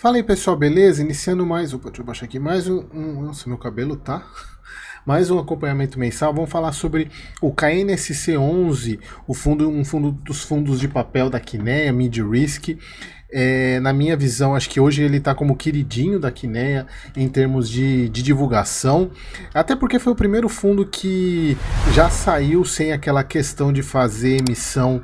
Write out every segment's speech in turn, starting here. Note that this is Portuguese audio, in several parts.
Fala aí pessoal, beleza? Iniciando mais. Opa, deixa eu baixar aqui mais Nossa, meu cabelo tá. Mais um acompanhamento mensal. Vamos falar sobre o KNSC11, um fundo dos fundos de papel da Kinea, Mid Risk. Na minha visão, acho que hoje ele está como queridinho da Kinea em termos de divulgação, até porque foi o primeiro fundo que já saiu sem aquela questão de fazer emissão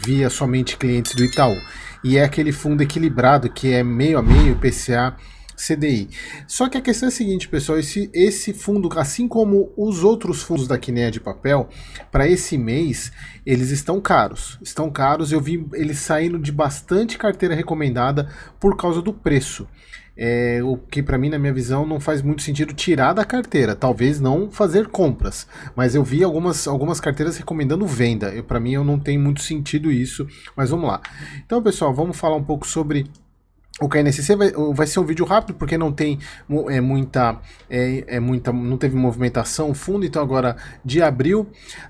via somente clientes do Itaú. E é aquele fundo equilibrado que é meio a meio IPCA CDI. Só que a questão é a seguinte, pessoal, esse fundo, assim como os outros fundos da Kinea de papel, para esse mês, eles estão caros. Estão caros, eu vi eles saindo de bastante carteira recomendada por causa do preço. O que para mim, na minha visão, não faz muito sentido tirar da carteira, talvez não fazer compras, mas eu vi algumas carteiras recomendando venda. Para mim, eu não tem muito sentido isso, mas vamos lá. Então, pessoal, vamos falar um pouco sobre o KNSC. Vai ser um vídeo rápido porque não tem não teve movimentação fundo. Então agora de abril,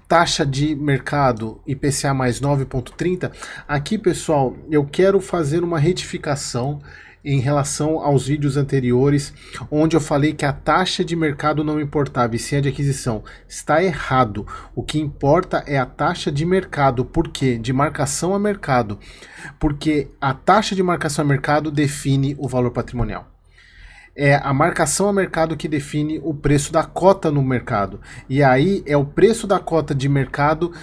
taxa de mercado IPCA mais 9,30. Aqui, pessoal, eu quero fazer uma retificação em relação aos vídeos anteriores, onde eu falei que a taxa de mercado não importava, e sim a de aquisição. Está errado. O que importa é a taxa de mercado. Por quê? De marcação a mercado. Porque a taxa de marcação a mercado define o valor patrimonial. É a marcação a mercado que define o preço da cota no mercado. E aí é o preço da cota de mercado,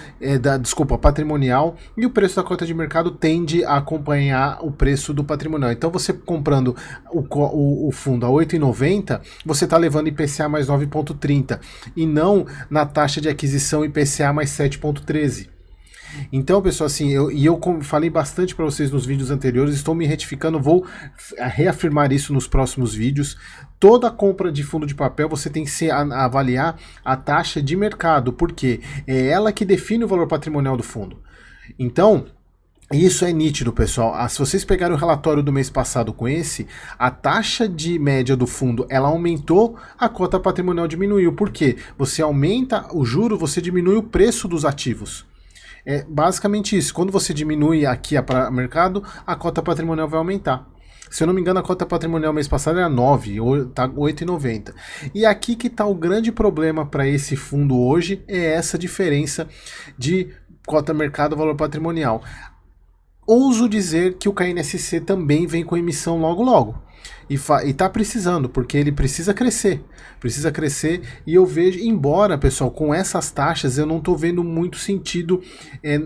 patrimonial, e o preço da cota de mercado tende a acompanhar o preço do patrimonial. Então você comprando o fundo a 8,90, você está levando IPCA mais 9,30 e não na taxa de aquisição IPCA mais 7,13. Então, pessoal, assim, eu falei bastante para vocês nos vídeos anteriores, estou me retificando, vou reafirmar isso nos próximos vídeos. Toda compra de fundo de papel você tem que avaliar a taxa de mercado, porque é ela que define o valor patrimonial do fundo. Então, isso é nítido, pessoal. Se vocês pegarem o relatório do mês passado com a taxa de média do fundo, ela aumentou, a cota patrimonial diminuiu. Por quê? Você aumenta o juro, você diminui o preço dos ativos. É basicamente isso. Quando você diminui aqui a mercado, a cota patrimonial vai aumentar. Se eu não me engano, a cota patrimonial mês passado era 9, tá 8,90. E aqui que está o grande problema para esse fundo hoje, é essa diferença de cota mercado valor patrimonial. Ouso dizer que o KNSC também vem com emissão logo logo. E está precisando, porque ele precisa crescer, e eu vejo, embora, pessoal, com essas taxas eu não estou vendo muito sentido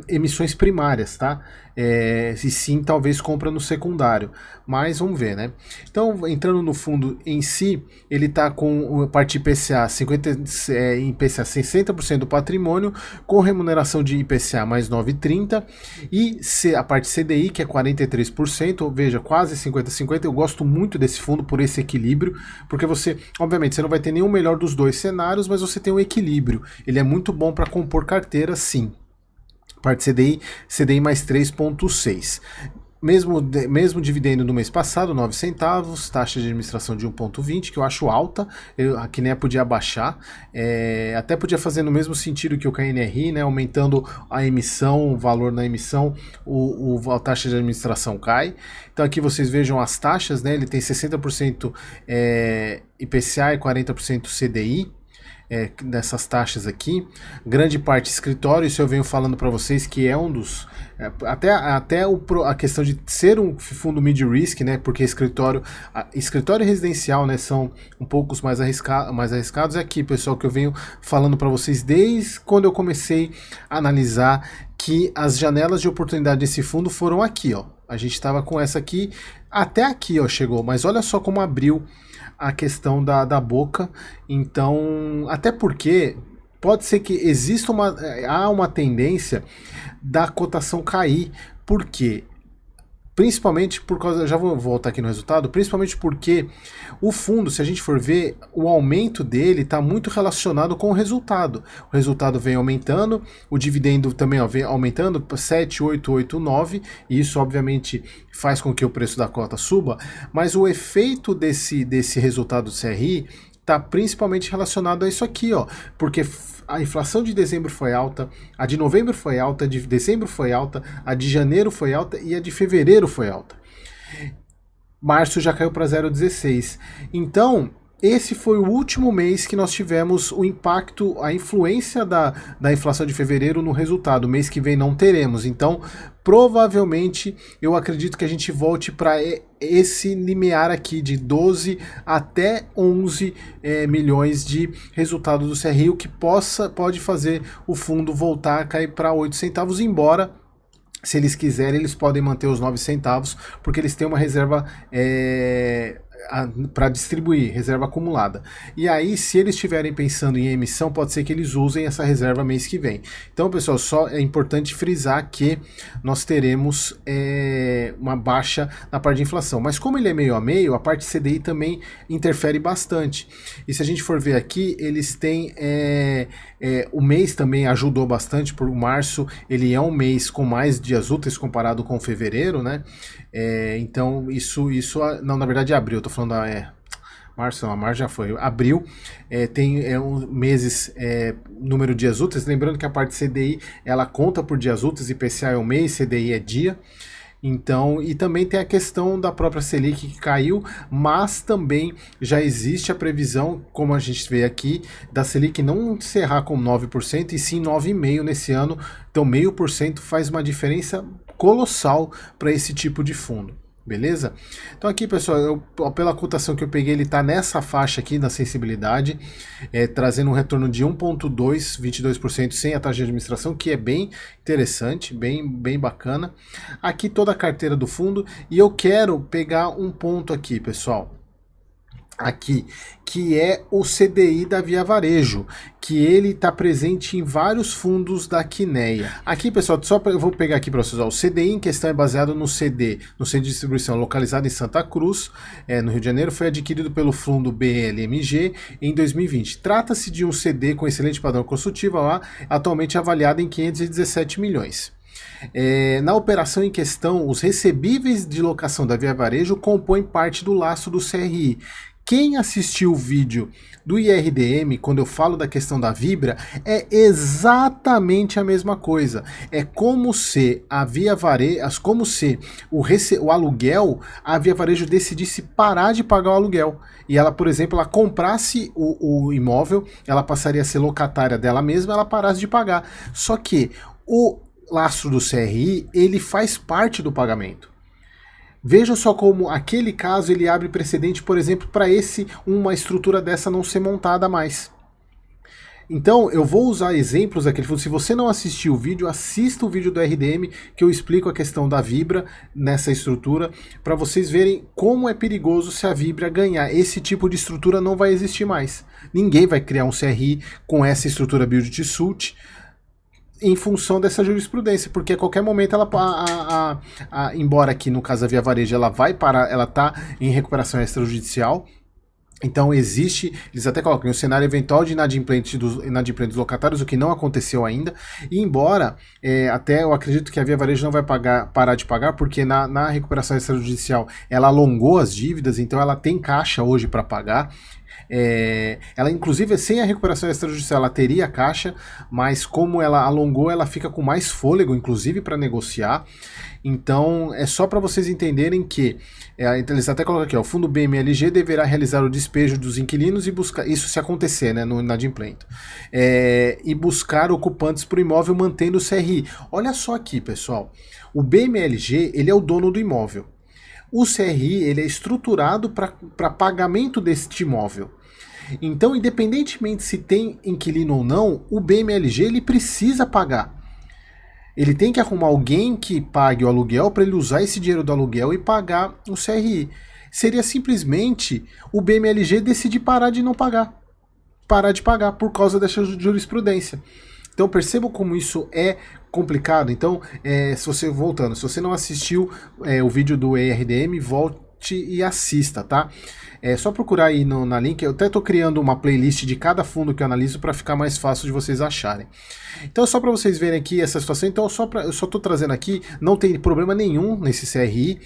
emissões primárias, tá? E sim, talvez compra no secundário, mas vamos ver, né? Então, entrando no fundo em si, ele está com parte IPCA, IPCA 60% do patrimônio, com remuneração de IPCA mais 9,30, e a parte CDI, que é 43%, ou veja, quase 50-50, eu gosto muito desse fundo por esse equilíbrio, porque você, obviamente, você não vai ter nenhum melhor dos dois cenários, mas você tem um equilíbrio. Ele é muito bom para compor carteira, sim. Parte CDI mais 3,6. Mesmo dividendo do mês passado, 9 centavos, taxa de administração de 1,20, que eu acho alta, a Kinea podia abaixar, até podia fazer no mesmo sentido que o KNRI, né, aumentando a emissão, o valor na emissão, a taxa de administração cai. Então aqui vocês vejam as taxas, né, ele tem 60% IPCA e 40% CDI, dessas taxas aqui, grande parte escritório. Isso eu venho falando para vocês que é um dos, até a questão de ser um fundo mid-risk, né, porque escritório residencial, né, são um pouco mais arriscados. É aqui, pessoal, que eu venho falando para vocês desde quando eu comecei a analisar que as janelas de oportunidade desse fundo foram aqui, ó. A gente estava com essa aqui, até aqui, ó, chegou, mas olha só como abriu a questão da boca. Então, até porque pode ser que exista há uma tendência da cotação cair, porque principalmente por causa, já vou voltar aqui no resultado, principalmente porque o fundo, se a gente for ver, o aumento dele está muito relacionado com o resultado. O resultado vem aumentando, o dividendo também, ó, vem aumentando, 7, 8, 8, 9, e isso obviamente faz com que o preço da cota suba, mas o efeito desse resultado do CRI está principalmente relacionado a isso aqui, ó, porque a inflação de dezembro foi alta, a de novembro foi alta, a de dezembro foi alta, a de janeiro foi alta e a de fevereiro foi alta. março já caiu para 0,16. Então, esse foi o último mês que nós tivemos o impacto, a influência da inflação de fevereiro no resultado. O mês que vem não teremos. Então, provavelmente, eu acredito que a gente volte para esse limiar aqui de 12 até 11 milhões de resultado do CRI, o que pode fazer o fundo voltar a cair para 8 centavos, embora, se eles quiserem, eles podem manter os 9 centavos, porque eles têm uma reserva para distribuir, reserva acumulada. E aí, se eles estiverem pensando em emissão, pode ser que eles usem essa reserva mês que vem. Então, pessoal, só é importante frisar que nós teremos uma baixa na parte de inflação. Mas como ele é meio a meio, a parte CDI também interfere bastante. E se a gente for ver aqui, eles têm... o mês também ajudou bastante, por março ele é um mês com mais dias úteis comparado com fevereiro, né? Então isso não, na verdade é abril, eu tô falando março não, março já foi, abril tem meses, número de dias úteis, lembrando que a parte CDI ela conta por dias úteis, IPCA é o mês, CDI é dia. Então, e também tem a questão da própria Selic que caiu, mas também já existe a previsão, como a gente vê aqui, da Selic não encerrar com 9% e sim 9,5% nesse ano. Então, 0,5% faz uma diferença colossal para esse tipo de fundo. Beleza? Então aqui, pessoal, pela cotação que eu peguei, ele está nessa faixa aqui da sensibilidade, trazendo um retorno de 1,2%, 22% sem a taxa de administração, que é bem interessante, bem bacana. Aqui toda a carteira do fundo, e eu quero pegar um ponto aqui, pessoal. Aqui, que é o CDI da Via Varejo, que ele está presente em vários fundos da Quineia. Aqui, pessoal, eu vou pegar aqui para vocês, ó, o CDI em questão é baseado no CD, no Centro de Distribuição localizado em Santa Cruz, no Rio de Janeiro, foi adquirido pelo fundo BLMG em 2020. Trata-se de um CD com excelente padrão construtivo, lá, atualmente avaliado em 517 milhões. Na operação em questão, os recebíveis de locação da Via Varejo compõem parte do lastro do CRI. Quem assistiu o vídeo do IRDM, quando eu falo da questão da Vibra, é exatamente a mesma coisa. É como se a Via Varejo, como se o aluguel, a Via Varejo decidisse parar de pagar o aluguel. E ela, por exemplo, ela comprasse o imóvel, ela passaria a ser locatária dela mesma, ela parasse de pagar. Só que o lastro do CRI, ele faz parte do pagamento. Veja só como aquele caso ele abre precedente, por exemplo, para uma estrutura dessa não ser montada mais. Então eu vou usar exemplos daquele fundo. Se você não assistiu o vídeo, assista o vídeo do RDM que eu explico a questão da Vibra nessa estrutura, para vocês verem como é perigoso se a Vibra ganhar. Esse tipo de estrutura não vai existir mais. Ninguém vai criar um CRI com essa estrutura Build to Suit em função dessa jurisprudência, porque a qualquer momento ela, embora aqui no caso da Via Varejo ela vai parar, ela está em recuperação extrajudicial, então existe, eles até colocam um cenário eventual de inadimplente dos locatários, o que não aconteceu ainda, e embora, até eu acredito que a Via Varejo não vai parar de pagar, porque na recuperação extrajudicial ela alongou as dívidas, então ela tem caixa hoje para pagar. Ela inclusive sem a recuperação extrajudicial ela teria caixa, mas como ela alongou, ela fica com mais fôlego inclusive para negociar. Então é só para vocês entenderem que eles até colocam aqui, ó, o fundo BMLG deverá realizar o despejo dos inquilinos e buscar, isso se acontecer, né, no inadimplente, e buscar ocupantes para o imóvel mantendo o CRI. Olha só aqui, pessoal, o BMLG ele é o dono do imóvel. O CRI ele é estruturado para pagamento deste imóvel. Então, independentemente se tem inquilino ou não, o BMLG ele precisa pagar. Ele tem que arrumar alguém que pague o aluguel para ele usar esse dinheiro do aluguel e pagar o CRI. Seria simplesmente o BMLG decidir parar de pagar por causa dessa jurisprudência. Então percebam como isso é complicado. Então, se você não assistiu o vídeo do ERDM, volte e assista, tá? É só procurar aí na link, eu até estou criando uma playlist de cada fundo que eu analiso para ficar mais fácil de vocês acharem. Então só para vocês verem aqui essa situação, então eu só estou trazendo aqui, não tem problema nenhum nesse CRI,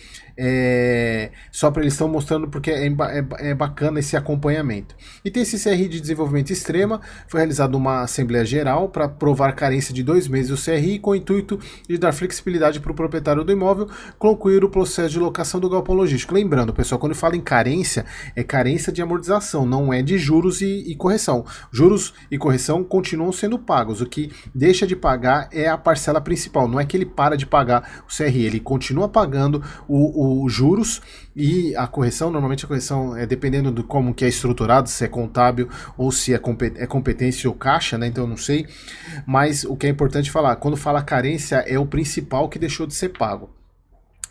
só para eles estão mostrando porque é bacana esse acompanhamento. E tem esse CRI de desenvolvimento extrema, foi realizada uma Assembleia Geral para provar carência de 2 meses do CRI com o intuito de dar flexibilidade para o proprietário do imóvel concluir o processo de locação do galpão logístico. Lembrando, pessoal, quando fala em carência, é carência de amortização, não é de juros e correção. Juros e correção continuam sendo pagos, o que deixa de pagar é a parcela principal, não é que ele para de pagar o CRI, ele continua pagando os juros e a correção, normalmente a correção é dependendo de como que é estruturado, se é contábil ou se é competência ou caixa, né? Então eu não sei, mas o que é importante falar, quando fala carência é o principal que deixou de ser pago.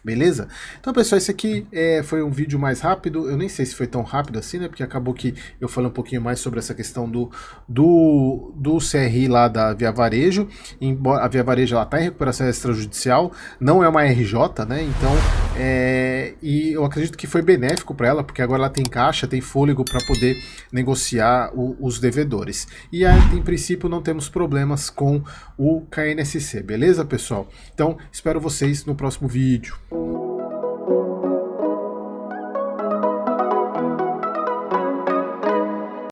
Beleza? Então, pessoal, esse aqui foi um vídeo mais rápido. Eu nem sei se foi tão rápido assim, né? Porque acabou que eu falei um pouquinho mais sobre essa questão do CRI lá da Via Varejo. Embora a Via Varejo está em recuperação extrajudicial, não é uma RJ, né? Então, e eu acredito que foi benéfico para ela, porque agora ela tem caixa, tem fôlego para poder negociar os devedores. E aí, em princípio, não temos problemas com o KNSC, beleza, pessoal? Então, espero vocês no próximo vídeo.